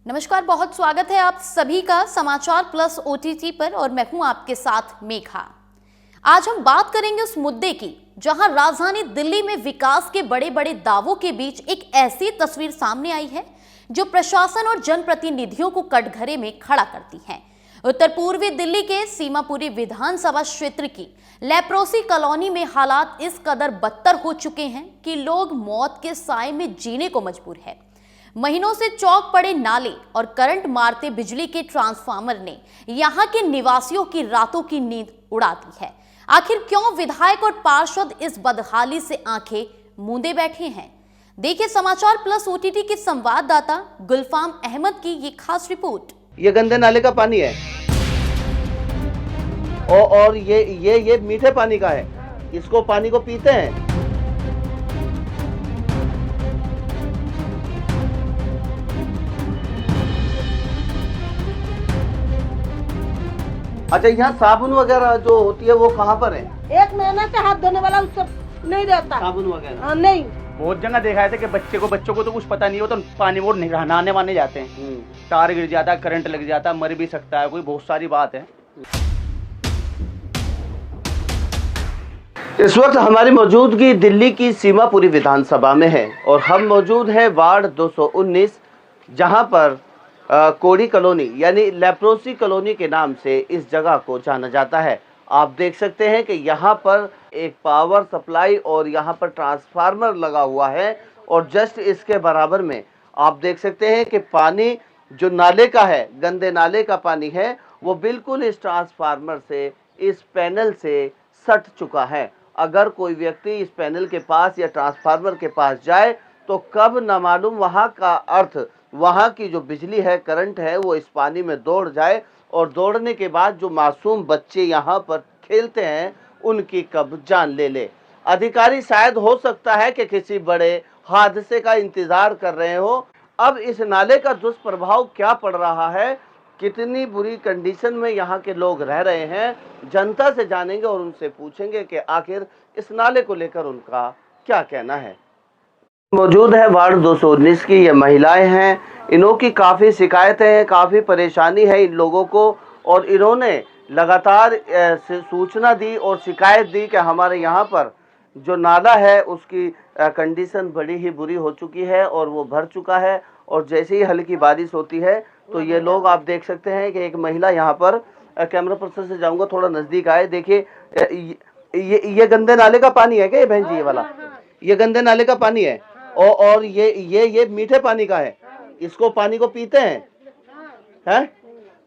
नमस्कार, बहुत स्वागत है आप सभी का समाचार प्लस ओटीटी पर और मैं हूं आपके साथ मेघा। आज हम बात करेंगे उस मुद्दे की जहां राजधानी दिल्ली में विकास के बड़े बड़े दावों के बीच एक ऐसी तस्वीर सामने आई है जो प्रशासन और जनप्रतिनिधियों को कटघरे में खड़ा करती है। उत्तर पूर्वी दिल्ली के सीमापुरी विधानसभा क्षेत्र की लेप्रोसी कॉलोनी में हालात इस कदर बदतर हो चुके हैं कि लोग मौत के साए में जीने को मजबूर है। महीनों से चौक पड़े नाले और करंट मारते बिजली के ट्रांसफार्मर ने यहां के निवासियों की रातों की नींद उड़ा दी है। आखिर क्यों विधायक और पार्षद इस बदहाली से आंखें मूंदे बैठे हैं? देखिए समाचार प्लस ओटीटी के संवाददाता गुलफाम अहमद की ये खास रिपोर्ट। ये गंदे नाले का पानी है और ये मीठे पानी का है। इसको पानी को पीते हैं। अच्छा, यहाँ साबुन वगैरह जो होती है वो कहाँ पर है? एक महीना से हाथ धोने वाला उससे नहीं रहता साबुन वगैरह। नहीं, बहुत जगह देखा है कि बच्चों को तो कुछ पता नहीं हो तो पानी वो नहाने वाने जाते हैं, तार गिर जाता है, करंट लग जाता है, मर भी सकता है कोई, बहुत सारी बात है। इस वक्त हमारी मौजूदगी दिल्ली की सीमापुरी विधानसभा में है और हम मौजूद हैं वार्ड 219, जहां पर कोड़ी कॉलोनी यानी लेप्रोसी कॉलोनी के नाम से इस जगह को जाना जाता है। आप देख सकते हैं कि यहाँ पर एक पावर सप्लाई और यहाँ पर ट्रांसफार्मर लगा हुआ है और जस्ट इसके बराबर में आप देख सकते हैं कि पानी जो नाले का है, गंदे नाले का पानी है, वो बिल्कुल इस ट्रांसफार्मर से, इस पैनल से सट चुका है। अगर कोई व्यक्ति इस पैनल के पास या ट्रांसफार्मर के पास जाए तो कब न मालूम वहाँ का अर्थ, वहाँ की जो बिजली है, करंट है, वो इस पानी में दौड़ जाए और दौड़ने के बाद जो मासूम बच्चे यहाँ पर खेलते हैं उनकी कब जान ले ले। अधिकारी शायद हो सकता है कि किसी बड़े हादसे का इंतजार कर रहे हो। अब इस नाले का दुष्प्रभाव क्या पड़ रहा है, कितनी बुरी कंडीशन में यहाँ के लोग रह रहे हैं, जनता से जानेंगे और उनसे पूछेंगे कि आखिर इस नाले को लेकर उनका क्या कहना है। मौजूद है वार्ड 219 की ये महिलाएं हैं। इन्हों की काफ़ी शिकायतें हैं, काफ़ी परेशानी है इन लोगों को और इन्होंने लगातार सूचना दी और शिकायत दी कि हमारे यहाँ पर जो नाला है उसकी कंडीशन बड़ी ही बुरी हो चुकी है और वो भर चुका है और जैसे ही हल्की बारिश होती है तो ये लोग, आप देख सकते हैं कि एक महिला यहाँ पर, कैमरा पर्सन से जाऊँगा थोड़ा नज़दीक आए, देखिए ये गंदे नाले का पानी है क्या ये बहन जी? ये वाला ये गंदे नाले का पानी है और ये मीठे पानी का है। इसको पानी को पीते हैं?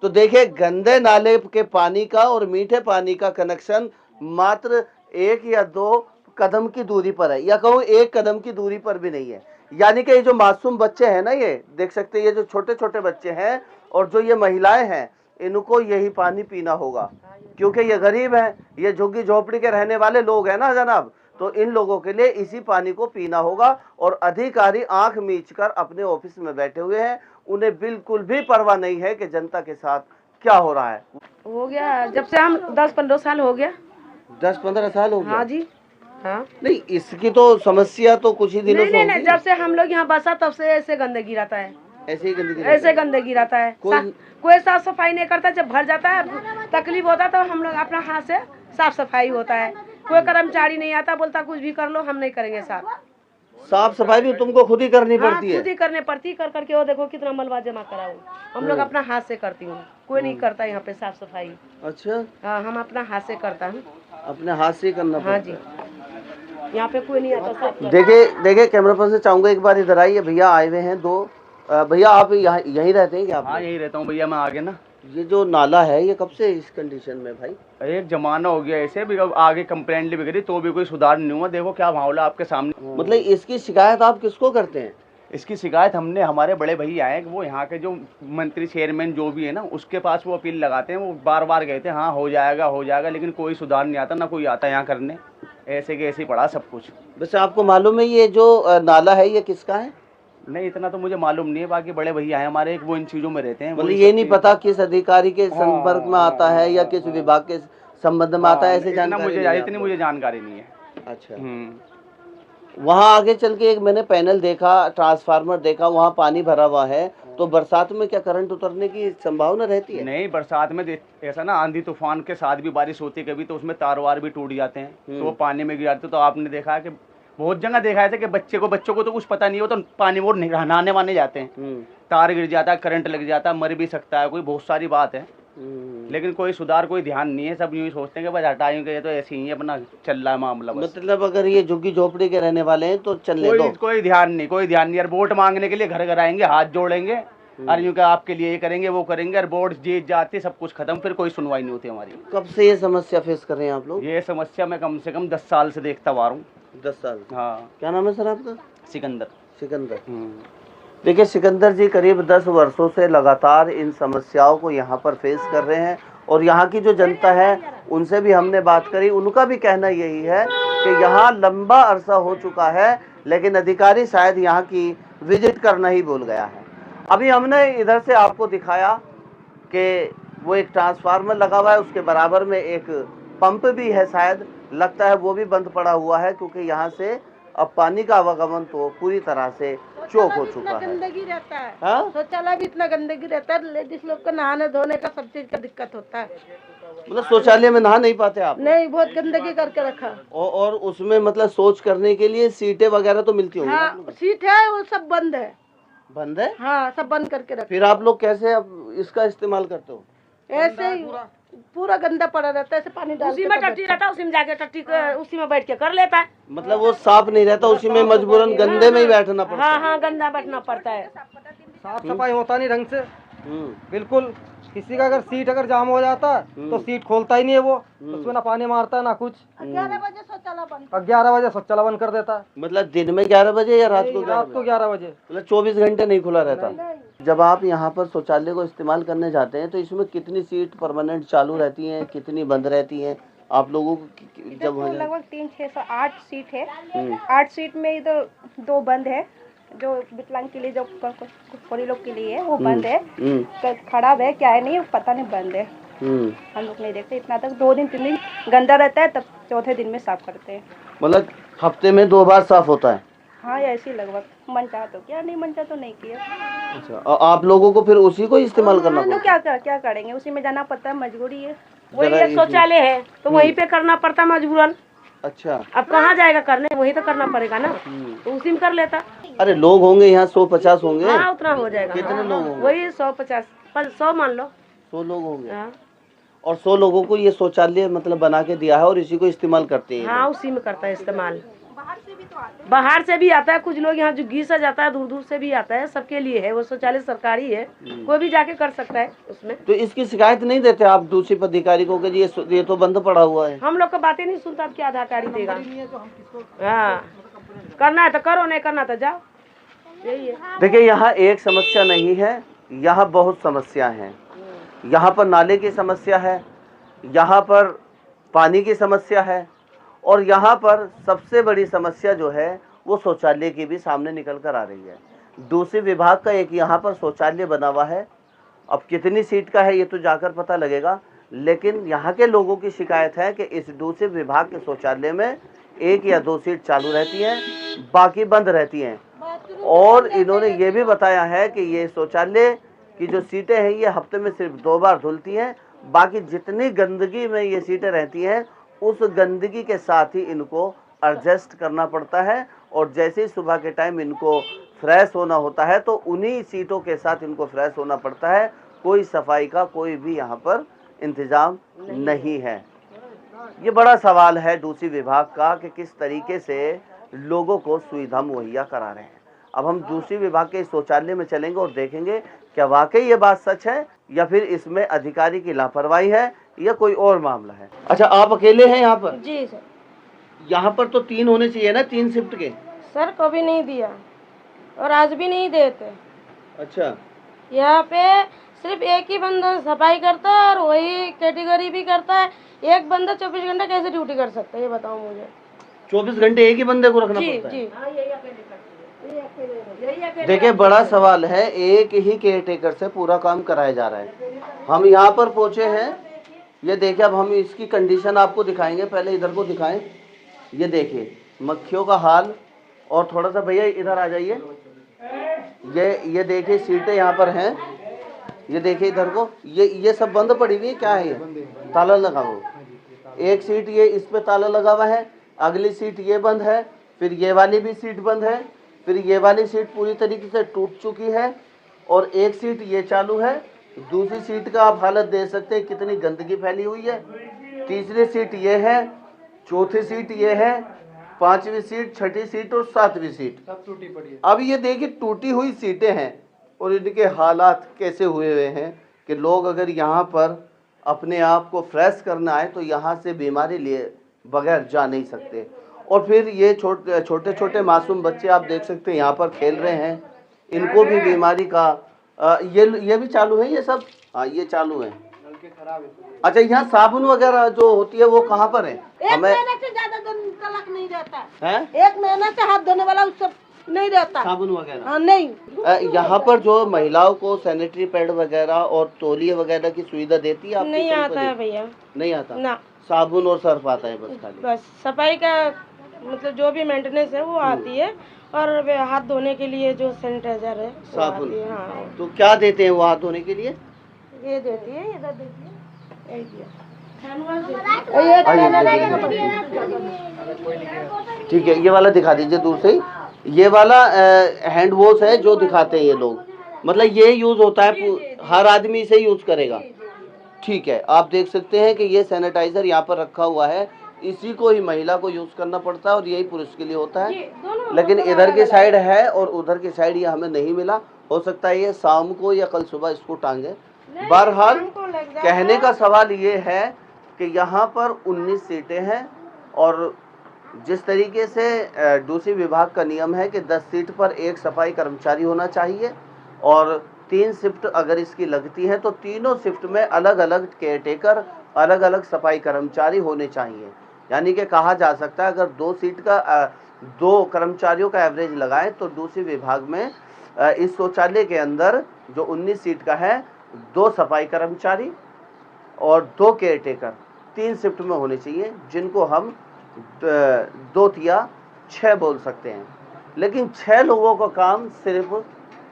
तो देखिए, गंदे नाले के पानी का और मीठे पानी का कनेक्शन मात्र 1 या 2 कदम की दूरी पर है, या कहूँ 1 कदम की दूरी पर भी नहीं है। यानी कि ये जो मासूम बच्चे हैं ना, ये देख सकते हैं, ये जो छोटे छोटे बच्चे हैं और जो ये महिलाएं हैं, इनको यही पानी पीना होगा क्योंकि ये गरीब हैं, ये झुग्गी झोपड़ी के रहने वाले लोग हैं ना जनाब, तो इन लोगों के लिए इसी पानी को पीना होगा। और अधिकारी आंख मीचकर अपने ऑफिस में बैठे हुए हैं, उन्हें बिल्कुल भी परवाह नहीं है कि जनता के साथ क्या हो रहा है। हो गया जब से हम 10-15 साल हो गया। 10-15 साल हो गया? हाँ जी, हाँ। नहीं, इसकी तो समस्या तो कुछ ही दिनों से नहीं, जब से हम लोग यहाँ बसा तब से ऐसे गंदगी रहता है, ऐसे ही गंदगी रहता है। कोई साफ सफाई नहीं करता। जब भर जाता है, तकलीफ होता है तो हम लोग अपना हाथ से साफ सफाई होता है। कोई कर्मचारी नहीं आता, बोलता कुछ भी कर लो, हम नहीं करेंगे। साफ सफाई भी तुमको खुद ही करनी पड़ती है? खुद ही करनी पड़ती, कर करके वो देखो कितना मलबा जमा करा हूँ। हम लोग अपना हाथ से करती हूँ, कोई नहीं करता यहाँ पे साफ सफाई। अच्छा, हाँ, हम अपना हाथ से करता हूँ, अपने हाथ से करना। हाँ जी, यहाँ पे कोई नहीं आता। देखिए कैमरा पर्सन से चाहूंगा एक बार इधर आइए। भैया आए हुए हैं 2। भैया आप यहीं रहते हैं क्या? हाँ, यहीं रहता हूँ भैया मैं। आगे ना, ये जो नाला है ये कब से इस कंडीशन में भाई? एक जमाना हो गया ऐसे भी, आगे कंप्लेंट भी करी तो भी कोई सुधार नहीं हुआ। देखो क्या मामला आपके सामने। मतलब इसकी शिकायत आप किसको करते हैं? इसकी शिकायत हमने, हमारे बड़े भैया आए, वो यहाँ के जो मंत्री चेयरमैन जो भी है ना, उसके पास वो अपील लगाते हैं। वो बार बार गए थे, हाँ हो जाएगा, लेकिन कोई सुधार नहीं आता, ना कोई आता यहाँ करने। ऐसे के ऐसे पड़ा सब कुछ। वैसे आपको मालूम है ये जो नाला है ये किसका है? नहीं, इतना तो मुझे मालूम नहीं है। बाकी बड़े भैया हैं हमारे, एक वो इन चीजों में रहते हैं। मतलब ये नहीं पता किस अधिकारी के संपर्क में आता है या किस विभाग के संबंध में आता है, ऐसे जानकारी? इतनी मुझे जानकारी नहीं है। अच्छा, वहाँ आगे चल के एक मैंने पैनल देखा, ट्रांसफार्मर देखा, वहाँ पानी भरा हुआ है तो बरसात में क्या करंट उतरने की संभावना रहती है? नहीं, बरसात में ऐसा ना आंधी तूफान के साथ भी बारिश होती है कभी, तो उसमें तार वार भी टूट जाते हैं, तो वो पानी में गिर जाते हैं। तो आपने देखा है कि बहुत जगह देखा है कि बच्चों को तो कुछ पता नहीं हो, तो पानी में वो नहाने वाने जाते हैं, तार गिर जाता है, करंट लग जाता है, मर भी सकता है कोई, बहुत सारी बात है। लेकिन कोई सुधार, कोई ध्यान नहीं है। सब यूँ ही सोचते हैं कि बस हटाएंगे, ये तो ऐसे ही अपना चल रहा है मामला बस। मतलब अगर ये झुग्गी झोपड़ी के रहने वाले हैं तो चलने दो, कोई ध्यान नहीं, कोई ध्यान नहीं। यार वोट मांगने के लिए घर घर आएंगे, हाथ जोड़ेंगे, और यूँ का आपके लिए ये करेंगे वो करेंगे, और वोट जीत जाते सब कुछ खत्म, फिर कोई सुनवाई नहीं होती हमारी। कब से ये समस्या फेस कर रहे हैं आप लोग? ये समस्या मैं कम से कम 10 साल से देखता आ रहा हूँ। 10 साल? हाँ। क्या नाम है सर आपका? सिकंदर। सिकंदर। देखिए सिकंदर जी करीब 10 वर्षों से लगातार इन समस्याओं को यहाँ पर फेस कर रहे हैं, और यहाँ की जो जनता है उनसे भी हमने बात करी, उनका भी कहना यही है कि यहाँ लंबा अरसा हो चुका है, लेकिन अधिकारी शायद यहाँ की विजिट करना ही भूल गया है। अभी हमने इधर से आपको दिखाया कि वो एक ट्रांसफार्मर लगा हुआ है, उसके बराबर में एक पंप भी है, शायद लगता है वो भी बंद पड़ा हुआ है, क्योंकि यहाँ से अब पानी का आवागमन तो पूरी तरह से चौक हो चुका है। गंदगी रहता है, हाँ? शौचालय भी इतना गंदगी रहता है, लेडीज लोग को नहाने धोने का सब चीज का दिक्कत होता है। मतलब शौचालय में नहा नहीं पाते आप? नहीं, बहुत गंदगी करके रखा। और उसमें मतलब शौच करने के लिए सीटें वगैरह तो मिलती होंगी? हाँ, सीट है, वो सब बंद है। बंद है? हाँ, सब बंद करके रखा। फिर आप लोग कैसे अब इसका इस्तेमाल करते हो? ऐसे ही पूरा गंदा पड़ा रहता है, ऐसे पानी डाल उसी में टट्टी रहता है, उसी में जाके टट्टी उसी में बैठ के कर लेता है। मतलब वो साफ नहीं रहता, उसी में मजबूरन गंदे में ही बैठना पड़ता है। हाँ, गंदा बैठना पड़ता है। साफ सफाई होता नहीं ढंग से, बिल्कुल। किसी का अगर सीट अगर जाम हो जाता है तो सीट खोलता ही नहीं है वो, उसमें ना पानी मारता है ना कुछ। 11 बजे शौचालय बंद, 11 बजे शौचालय बंद कर देता है। मतलब दिन में 11 बजे या रात को? रात को 11 बजे। मतलब 24 घंटे नहीं खुला रहता। जब आप यहाँ पर शौचालय को इस्तेमाल करने जाते हैं तो इसमें कितनी सीट परमानेंट चालू रहती हैं, कितनी बंद रहती हैं आप लोगों को? जब लगभग 3, 6, 8 सीट है। 8 सीट में इधर 2 बंद है, जो विकलांग के लिए, जो कोई लोग के लिए है वो बंद है। खराब है क्या है नहीं पता नहीं, बंद है। हम लोग नहीं देखते इतना तक। 2 दिन 3 दिन गंदा रहता है, तब चौथे दिन में साफ करते हैं। मतलब हफ्ते में 2 बार साफ होता है? हाँ, ऐसे ही लगभग। मन चाह तो क्या, नहीं मन चाह तो नहीं किया। अच्छा, और आप लोगों को फिर उसी को इस्तेमाल करना तो पड़ता? क्या करेंगे, उसी में जाना पड़ता है, मजबूरी है। वही एक शौचालय है तो वहीं पे करना पड़ता मजबूरन। अच्छा, अब कहाँ जाएगा करने, वही तो करना पड़ेगा ना, तो उसी में कर लेता। अरे लोग होंगे यहाँ 100-50 होंगे? हाँ, उतना हो जाएगा। कितने लोग होंगे? वही 150, 100 मान लो। 100 लोग होंगे। हाँ, और 100 लोगों को ये शौचालय मतलब बना के दिया है और इसी को इस्तेमाल करते हैं? हाँ, उसी में करता है इस्तेमाल। बाहर से भी आता है, कुछ लोग यहाँ झुग्गी से जाता है, दूर दूर से भी आता है, सबके लिए है वो शौचालय, सरकारी है, कोई भी जाके कर सकता है उसमें। तो इसकी शिकायत नहीं देते आप दूसरे पदाधिकारी को कि ये तो बंद पड़ा हुआ है? हम लोग का बातें नहीं सुनता, क्या आधाकारी देगा। हाँ, करना है तो करो, नहीं करना तो जाओ, यही है। देखिए यहाँ एक समस्या नहीं है, यहाँ बहुत समस्या है। यहाँ पर नाले की समस्या है, यहाँ पर पानी की समस्या है, और यहाँ पर सबसे बड़ी समस्या जो है वो शौचालय की भी सामने निकल कर आ रही है। दूसरे विभाग का एक यहाँ पर शौचालय बना हुआ है, अब कितनी सीट का है ये तो जाकर पता लगेगा, लेकिन यहाँ के लोगों की शिकायत है कि इस दूसरे विभाग के शौचालय में 1 या 2 सीट चालू रहती हैं, बाकी बंद रहती हैं। और इन्होंने ये भी बताया है कि ये शौचालय की जो सीटें हैं ये हफ्ते में सिर्फ 2 बार धुलती हैं, बाकी जितनी गंदगी में ये सीटें रहती हैं उस गंदगी के साथ ही इनको एडजस्ट करना पड़ता है, और जैसे ही सुबह के टाइम इनको फ्रेश होना होता है तो उन्हीं सीटों के साथ इनको फ्रेश होना पड़ता है। कोई सफाई का कोई भी यहाँ पर इंतजाम नहीं है। ये बड़ा सवाल है दूसरी विभाग का कि किस तरीके से लोगों को सुविधा मुहैया करा रहे हैं। अब हम दूसरी विभाग के शौचालय में चलेंगे और देखेंगे क्या वाकई ये बात सच है या फिर इसमें अधिकारी की लापरवाही है या कोई और मामला है। अच्छा, आप अकेले हैं यहाँ पर? जी सर। यहाँ पर तो 3 होने चाहिए ना, 3 शिफ्ट के। सर कभी नहीं दिया और आज भी नहीं देते। अच्छा, यहाँ पे सिर्फ एक ही बंदा सफाई करता है और वही कैटेगरी भी करता है। एक बंदा 24 घंटे कैसे ड्यूटी कर सकता है, ये बताओ मुझे। 24 घंटे एक ही बंदे को रखना पड़ता है? जी। देखिए बड़ा सवाल है, एक ही केयरटेकर से पूरा काम कराया जा रहा है। हम यहाँ पर पहुँचे हैं, ये देखिए, अब हम इसकी कंडीशन आपको दिखाएंगे। पहले इधर को दिखाएं, ये देखिए मक्खियों का हाल। और थोड़ा सा भैया इधर आ जाइए, ये देखिए सीटें यहाँ पर हैं, ये देखिए इधर को, ये सब बंद पड़ी हुई है, क्या है ये? ताला लगा हुआ। एक सीट ये इस पे ताला लगा हुआ है, अगली सीट ये बंद है, फिर ये वाली भी सीट बंद है, फिर ये वाली सीट पूरी तरीके से टूट चुकी है, और एक सीट ये चालू है। दूसरी सीट का आप हालत देख सकते हैं कितनी गंदगी फैली हुई है। तीसरी सीट ये है, चौथी सीट ये है, पांचवी सीट, छठी सीट और सातवीं सीट सब टूटी पड़ी है। अब ये देखिए टूटी हुई सीटें हैं और इनके हालात कैसे हुए हुए हैं कि लोग अगर यहाँ पर अपने आप को फ्रेश करना आए तो यहाँ से बीमारी लिए बगैर जा नहीं सकते। और फिर ये छोटे छोटे मासूम बच्चे आप देख सकते हैं यहाँ पर खेल रहे हैं, इनको भी बीमारी का ये भी चालू है, ये सब हाँ ये चालू है। अच्छा, यहाँ साबुन वगैरह जो होती है वो कहाँ पर है? हमें एक महीने से ज्यादा दिन तलक नहीं रहता है, एक महीने से हाथ धोने वाला उससे नहीं रहता साबुन वगैरह। हाँ नहीं। यहाँ पर जो महिलाओं को सैनिटरी पैड वगैरह और तौलिए वगैरह की सुविधा देती है आपको? नहीं आता है भैया, नहीं आता ना। साबुन और सर्फ आता है बस खाली। बस सफाई का मतलब जो भी मेंटेनेंस है वो आती है, और हाथ धोने के लिए जो सैनिटाइजर है वो साबुन। आती है। हाँ, तो क्या देते हैं वो हाथ धोने के लिए? ये देती है, इधर देती है, यही दिया। ठीक है, ये वाला दिखा दीजिए दूर से ही। ये वाला हैंड वॉश है जो दिखाते हैं ये लोग, मतलब ये यूज होता है, हर आदमी इसे यूज करेगा। ठीक है, आप देख सकते हैं कि ये सैनिटाइजर यहाँ पर रखा हुआ है, इसी को ही महिला को यूज करना पड़ता है और यही पुरुष के लिए होता है। लेकिन इधर की साइड है और उधर की साइड ये हमें नहीं मिला, हो सकता है ये शाम को या कल सुबह इसको टांगे। बहरहाल कहने का सवाल ये है कि यहाँ पर 19 सीटें हैं और जिस तरीके से दूसरी विभाग का नियम है कि 10 सीट पर एक सफाई कर्मचारी होना चाहिए और 3 शिफ्ट अगर इसकी लगती है तो तीनों शिफ्ट में अलग अलग केयरटेकर, अलग अलग सफाई कर्मचारी होने चाहिए। यानी कि कहा जा सकता है अगर 2 सीट का 2 कर्मचारियों का एवरेज लगाएं तो दूसरी विभाग में इस शौचालय के अंदर जो 19 सीट का है 2 सफाई कर्मचारी और 2 केयरटेकर 3 शिफ्ट में होने चाहिए, जिनको हम 2 या 6 बोल सकते हैं। लेकिन 6 लोगों का काम सिर्फ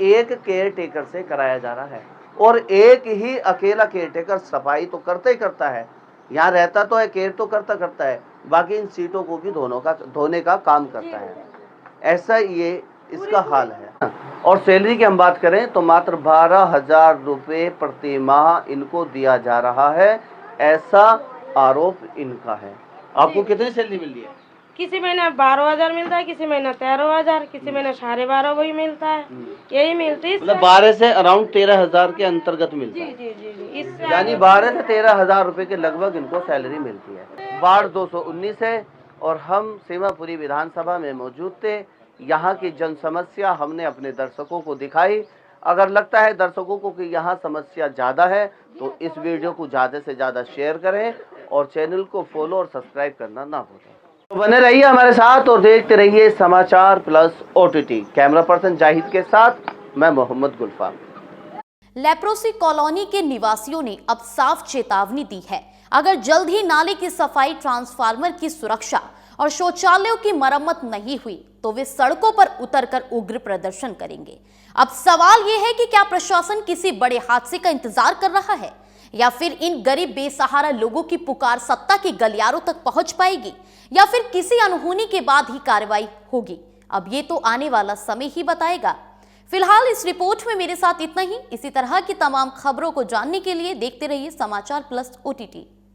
एक केयरटेकर से कराया जा रहा है और एक ही अकेला केयरटेकर सफाई तो करता ही करता है, यहाँ रहता तो है, केयर तो करता है, बाकी इन सीटों को भी धोने का काम करता है। ऐसा ये इसका हाल है। और सैलरी की हम बात करें तो मात्र 12,000 रुपये प्रति माह इनको दिया जा रहा है, ऐसा आरोप इनका है। आपको कितनी सैलरी मिल रही है? किसी महीना 12,000 मिलता है, किसी महीना 13,000, किसी महीना 12,500 वही मिलता है, यही मिलती है। मतलब 12 से अराउंड 13,000 के अंतर्गत मिलता है। जी जी जी, इससे यानी 12 से 13,000 रुपए के लगभग इनको सैलरी मिलती है। वार्ड 219 है और हम सीमापुरी विधानसभा में मौजूद थे। यहाँ की जन समस्या हमने अपने दर्शकों को दिखाई। अगर लगता है दर्शकों को कि यहाँ समस्या ज़्यादा है तो इस वीडियो को ज़्यादा से ज़्यादा शेयर करें और चैनल को फॉलो और सब्सक्राइब करना ना भूलें। तो बने रहिए हमारे साथ और देखते रहिए समाचार plus OTT। Camera person Zahid के साथ मैं मोहम्मद गुलफाम। लेप्रोसी कॉलोनी के निवासियों ने अब साफ चेतावनी दी है, अगर जल्द ही नाले की सफाई, ट्रांसफार्मर की सुरक्षा और शौचालयों की मरम्मत नहीं हुई तो वे सड़कों पर उतरकर उग्र प्रदर्शन करेंगे। अब सवाल यह है कि क्या प्रशासन किसी बड़े हादसे का इंतजार कर रहा है या फिर इन गरीब बेसहारा लोगों की पुकार सत्ता के गलियारों तक पहुंच पाएगी या फिर किसी अनहोनी के बाद ही कार्रवाई होगी। अब ये तो आने वाला समय ही बताएगा। फिलहाल इस रिपोर्ट में मेरे साथ इतना ही। इसी तरह की तमाम खबरों को जानने के लिए देखते रहिए समाचार प्लस OTT।